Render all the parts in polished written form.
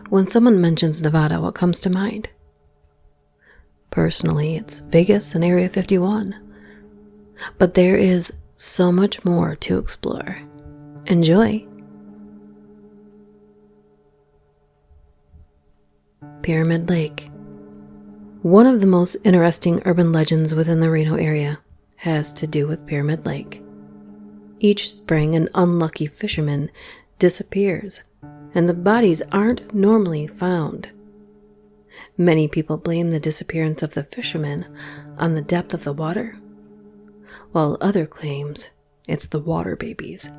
When someone mentions Nevada, what comes to mind? Personally, it's Vegas and Area 51. But there is so much more to explore. Enjoy! Pyramid Lake. One of the most interesting urban legends within the Reno area has to do with Pyramid Lake. Each spring, an unlucky fisherman disappears, and the bodies aren't normally found. Many people blame the disappearance of the fisherman on the depth of the water, while other claims it's the water babies.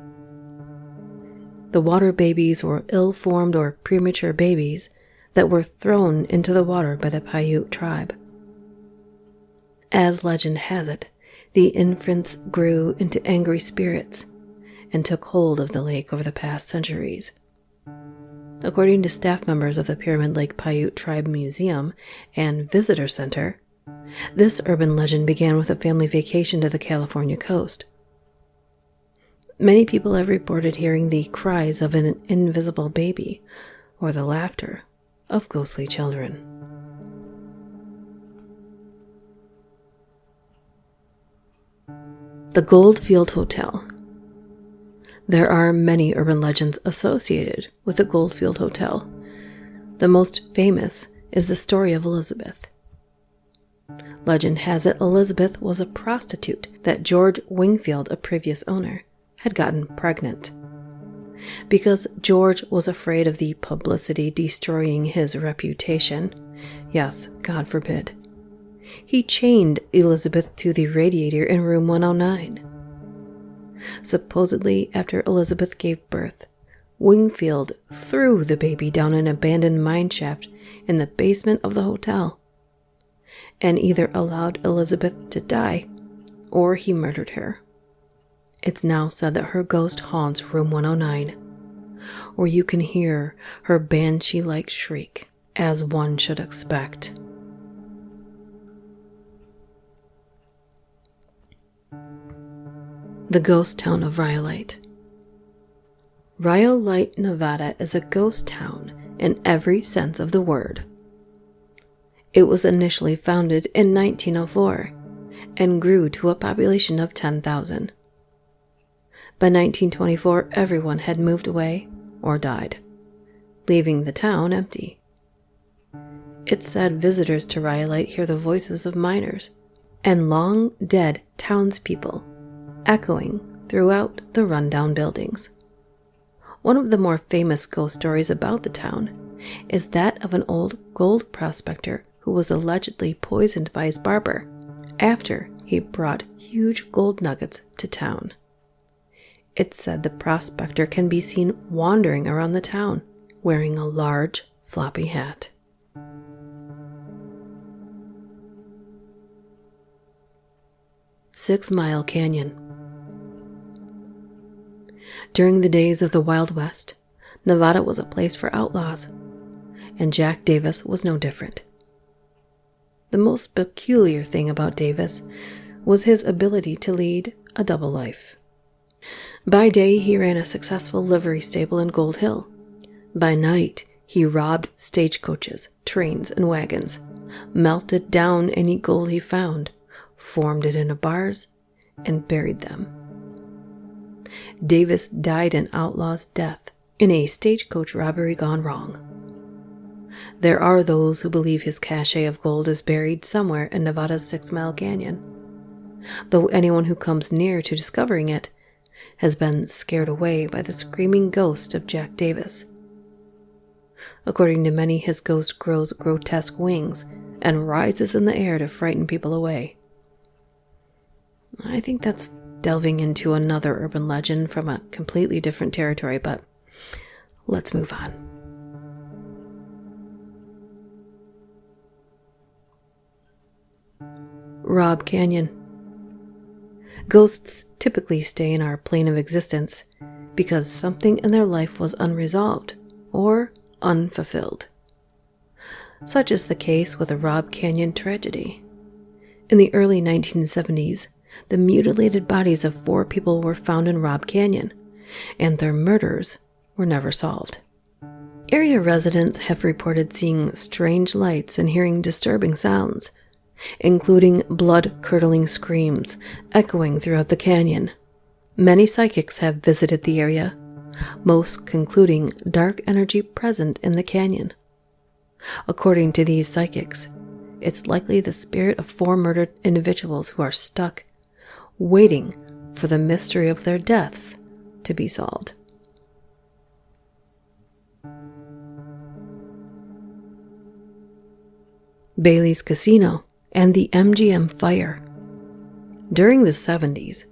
The water babies were ill-formed or premature babies that were thrown into the water by the Paiute tribe. As legend has it, the infants grew into angry spirits and took hold of the lake over the past centuries. According to staff members of the Pyramid Lake Paiute Tribe Museum and Visitor Center, this urban legend began with a family vacation to the California coast. Many people have reported hearing the cries of an invisible baby or the laughter of ghostly children. The Goldfield Hotel. There are many urban legends associated with the Goldfield Hotel. The most famous is the story of Elizabeth. Legend has it Elizabeth was a prostitute that George Wingfield, a previous owner, had gotten pregnant. Because George was afraid of the publicity destroying his reputation, yes, God forbid, he chained Elizabeth to the radiator in room 109. Supposedly, after Elizabeth gave birth, Wingfield threw the baby down an abandoned mine shaft in the basement of the hotel, and either allowed Elizabeth to die or he murdered her. It's now said that her ghost haunts room 109, where you can hear her banshee-like shriek, as one should expect. The ghost town of Rhyolite. Rhyolite, Nevada is a ghost town in every sense of the word. It was initially founded in 1904 and grew to a population of 10,000. By 1924, everyone had moved away or died, leaving the town empty. It's said visitors to Rhyolite hear the voices of miners and long-dead townspeople echoing throughout the rundown buildings. One of the more famous ghost stories about the town is that of an old gold prospector who was allegedly poisoned by his barber after he brought huge gold nuggets to town. It's said the prospector can be seen wandering around the town wearing a large floppy hat. Six-Mile Canyon. During the days of the Wild West, Nevada was a place for outlaws, and Jack Davis was no different. The most peculiar thing about Davis was his ability to lead a double life. By day, he ran a successful livery stable in Gold Hill. By night, he robbed stagecoaches, trains, and wagons, melted down any gold he found, formed it into bars, and buried them. Davis died an outlaw's death in a stagecoach robbery gone wrong. There are those who believe his cache of gold is buried somewhere in Nevada's 6-Mile Canyon, though anyone who comes near to discovering it has been scared away by the screaming ghost of Jack Davis. According to many, his ghost grows grotesque wings and rises in the air to frighten people away. I think that's delving into another urban legend from a completely different territory, but let's move on. Robb Canyon. Ghosts typically stay in our plane of existence because something in their life was unresolved or unfulfilled. Such is the case with the Robb Canyon tragedy. In the early 1970s, the mutilated bodies of 4 people were found in Robb Canyon, and their murders were never solved. Area residents have reported seeing strange lights and hearing disturbing sounds, including blood-curdling screams echoing throughout the canyon. Many psychics have visited the area, most concluding dark energy present in the canyon. According to these psychics, it's likely the spirit of 4 murdered individuals who are stuck, waiting for the mystery of their deaths to be solved. Ballys Casino and the MGM fire. During the 70s,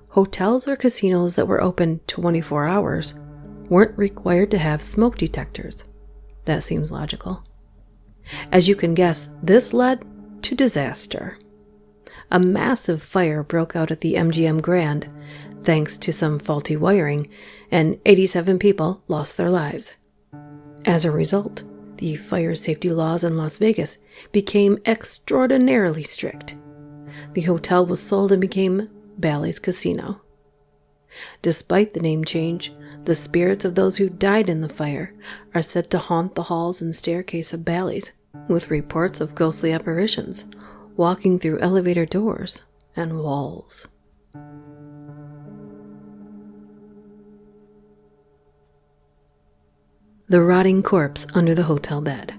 hotels or casinos that were open 24 hours weren't required to have smoke detectors. That seems logical. As you can guess, this led to disaster. A massive fire broke out at the MGM Grand thanks to some faulty wiring, and 87 people lost their lives. As a result, the fire safety laws in Las Vegas became extraordinarily strict. The hotel was sold and became Ballys Casino. Despite the name change, the spirits of those who died in the fire are said to haunt the halls and staircase of Ballys, with reports of ghostly apparitions walking through elevator doors and walls. The rotting corpse under the hotel bed.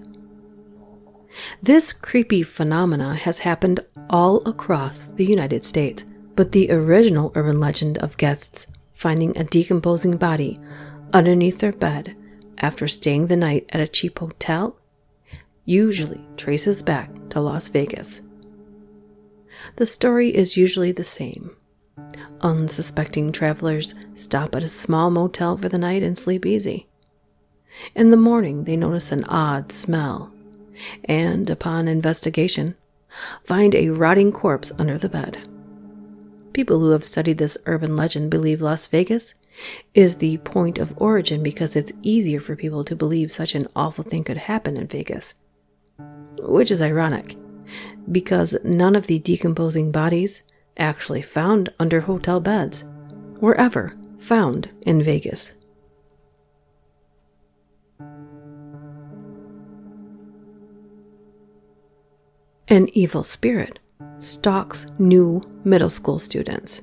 This creepy phenomena has happened all across the United States, but the original urban legend of guests finding a decomposing body underneath their bed after staying the night at a cheap hotel usually traces back to Las Vegas. The story is usually the same. Unsuspecting travelers stop at a small motel for the night and sleep easy. In the morning, they notice an odd smell, and upon investigation, find a rotting corpse under the bed. People who have studied this urban legend believe Las Vegas is the point of origin because it's easier for people to believe such an awful thing could happen in Vegas. Which is ironic, because none of the decomposing bodies actually found under hotel beds were ever found in Vegas. An evil spirit stalks new middle school students.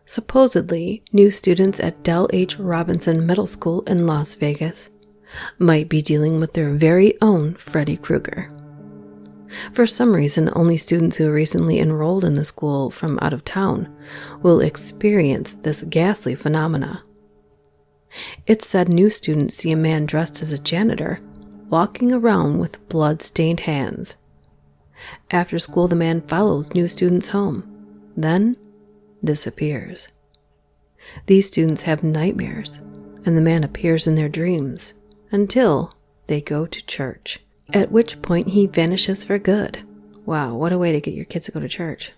Supposedly, new students at Del H. Robinson Middle School in Las Vegas might be dealing with their very own Freddy Krueger. For some reason, only students who recently enrolled in the school from out of town will experience this ghastly phenomena. It's said new students see a man dressed as a janitor walking around with blood-stained hands. After school, the man follows new students home, then disappears. These students have nightmares, and the man appears in their dreams until they go to church, at which point he vanishes for good. Wow, what a way to get your kids to go to church.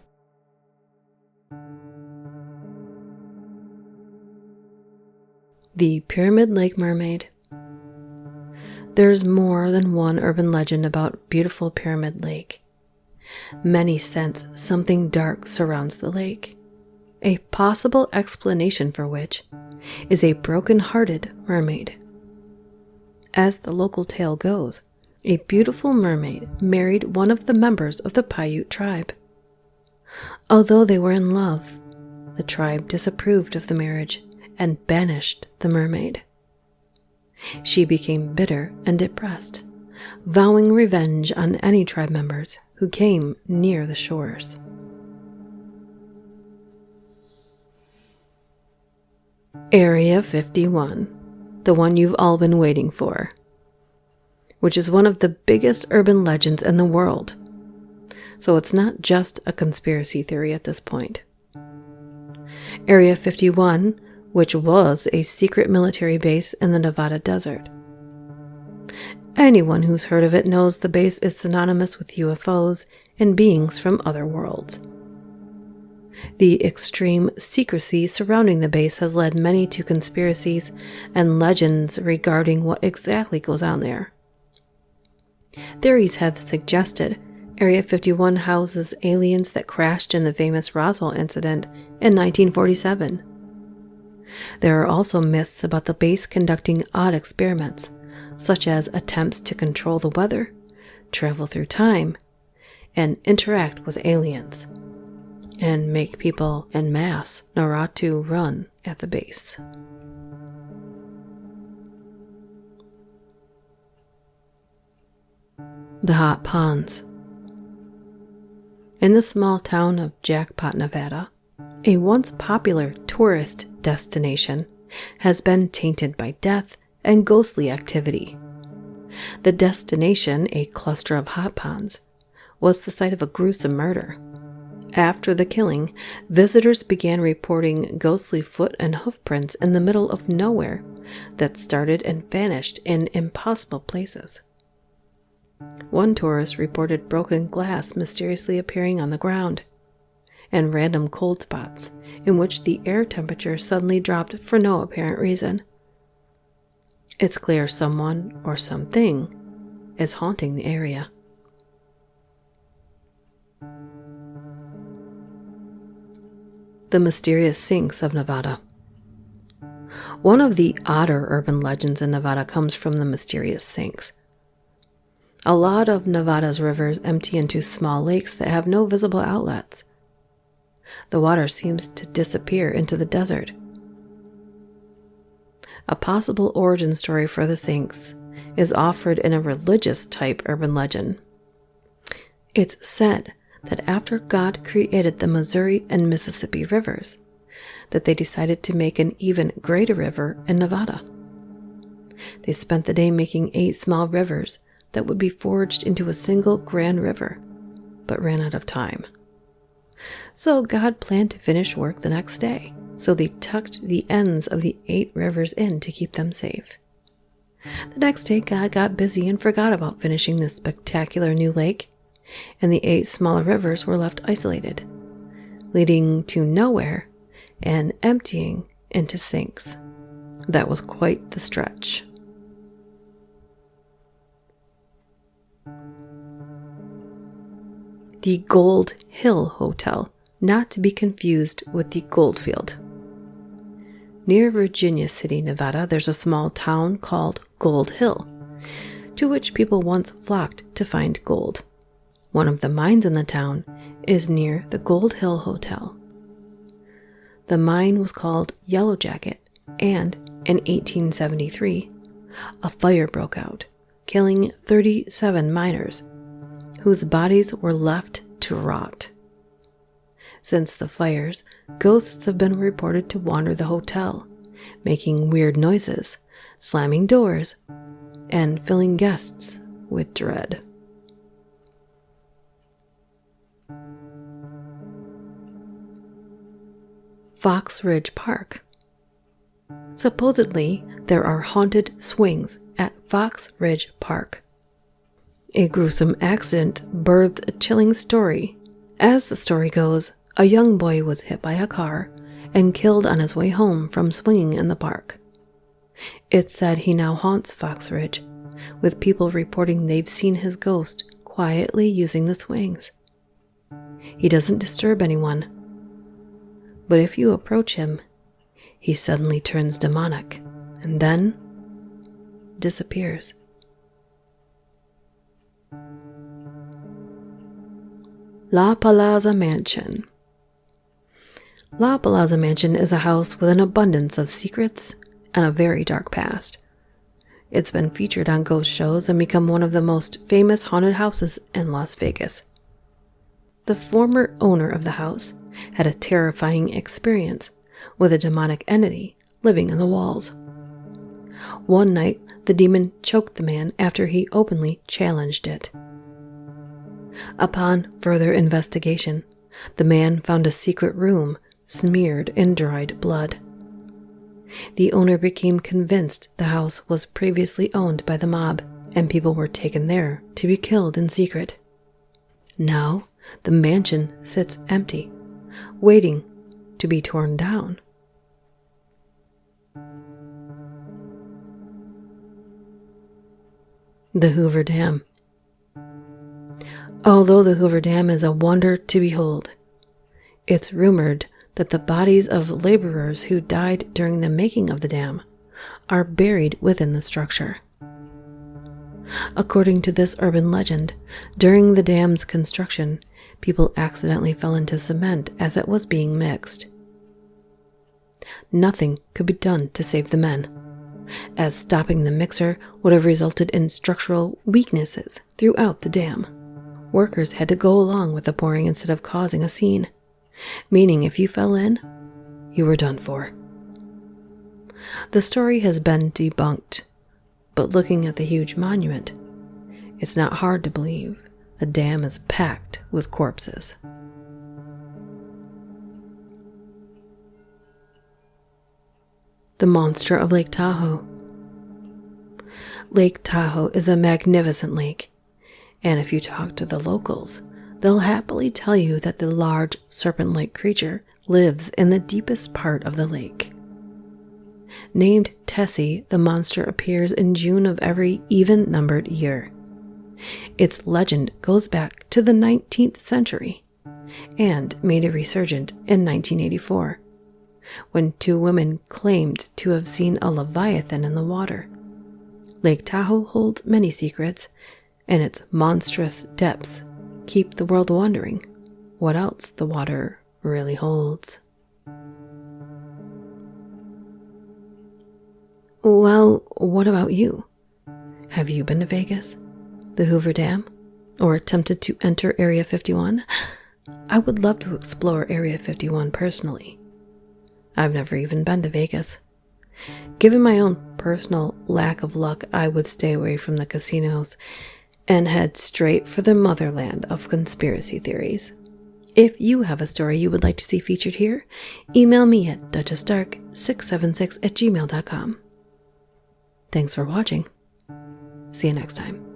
The Pyramid Lake Mermaid. There's more than one urban legend about beautiful Pyramid Lake. Many sense something dark surrounds the lake, a possible explanation for which is a broken-hearted mermaid. As the local tale goes, a beautiful mermaid married one of the members of the Paiute tribe. Although they were in love, the tribe disapproved of the marriage and banished the mermaid. She became bitter and depressed, vowing revenge on any tribe members who came near the shores. Area 51, the one you've all been waiting for, which is one of the biggest urban legends in the world. So it's not just a conspiracy theory at this point. Area 51, which was a secret military base in the Nevada desert. Anyone who's heard of it knows the base is synonymous with UFOs and beings from other worlds. The extreme secrecy surrounding the base has led many to conspiracies and legends regarding what exactly goes on there. Theories have suggested Area 51 houses aliens that crashed in the famous Roswell incident in 1947. There are also myths about the base conducting odd experiments, such as attempts to control the weather, travel through time, and interact with aliens, and make people en masse Naruto run at the base. The Hot Ponds. In the small town of Jackpot, Nevada, a once popular tourist destination has been tainted by death and ghostly activity. The destination, a cluster of hot ponds, was the site of a gruesome murder. After the killing, visitors began reporting ghostly foot and hoof prints in the middle of nowhere that started and vanished in impossible places. One tourist reported broken glass mysteriously appearing on the ground, and random cold spots in which the air temperature suddenly dropped for no apparent reason. It's clear someone or something is haunting the area. The Mysterious Sinks of Nevada. One of the odder urban legends in Nevada comes from the mysterious sinks. A lot of Nevada's rivers empty into small lakes that have no visible outlets. The water seems to disappear into the desert. A possible origin story for the sinks is offered in a religious-type urban legend. It's said that after God created the Missouri and Mississippi rivers, that they decided to make an even greater river in Nevada. They spent the day making 8 small rivers that would be forged into a single grand river, but ran out of time. So God planned to finish work the next day, so they tucked the ends of the 8 rivers in to keep them safe. The next day, God got busy and forgot about finishing this spectacular new lake, and the 8 smaller rivers were left isolated, leading to nowhere and emptying into sinks. That was quite the stretch. The Gold Hill Hotel, not to be confused with the Goldfield. Near Virginia City, Nevada, there's a small town called Gold Hill, to which people once flocked to find gold. One of the mines in the town is near the Gold Hill Hotel. The mine was called Yellow Jacket, and in 1873, a fire broke out, killing 37 miners, whose bodies were left to rot. Since the fires, ghosts have been reported to wander the hotel, making weird noises, slamming doors, and filling guests with dread. Foxridge Park. Supposedly, there are haunted swings at Foxridge Park. A gruesome accident birthed a chilling story. As the story goes, a young boy was hit by a car and killed on his way home from swinging in the park. It's said he now haunts Foxridge, with people reporting they've seen his ghost quietly using the swings. He doesn't disturb anyone, but if you approach him, he suddenly turns demonic and then disappears. La Palazza Mansion. La Palazza Mansion is a house with an abundance of secrets and a very dark past. It's been featured on ghost shows and become one of the most famous haunted houses in Las Vegas. The former owner of the house had a terrifying experience with a demonic entity living in the walls. One night, the demon choked the man after he openly challenged it. Upon further investigation, the man found a secret room smeared in dried blood. The owner became convinced the house was previously owned by the mob, and people were taken there to be killed in secret. Now, the mansion sits empty, waiting to be torn down. The Hoover Dam. Although the Hoover Dam is a wonder to behold, it's rumored that the bodies of laborers who died during the making of the dam are buried within the structure. According to this urban legend, during the dam's construction, people accidentally fell into cement as it was being mixed. Nothing could be done to save the men, as stopping the mixer would have resulted in structural weaknesses throughout the dam. Workers had to go along with the pouring instead of causing a scene, meaning if you fell in, you were done for. The story has been debunked, but looking at the huge monument, it's not hard to believe the dam is packed with corpses. The monster of Lake Tahoe. Lake Tahoe is a magnificent lake, and if you talk to the locals, they'll happily tell you that the large serpent-like creature lives in the deepest part of the lake. Named Tessie, the monster appears in June of every even-numbered year. Its legend goes back to the 19th century and made a resurgence in 1984, when 2 women claimed to have seen a leviathan in the water. Lake Tahoe holds many secrets, and its monstrous depths keep the world wondering what else the water really holds. Well, what about you? Have you been to Vegas, the Hoover Dam, or attempted to enter Area 51? I would love to explore Area 51 personally. I've never even been to Vegas. Given my own personal lack of luck, I would stay away from the casinos and head straight for the motherland of conspiracy theories. If you have a story you would like to see featured here, email me at duchessdark676@gmail.com. Thanks for watching. See you next time.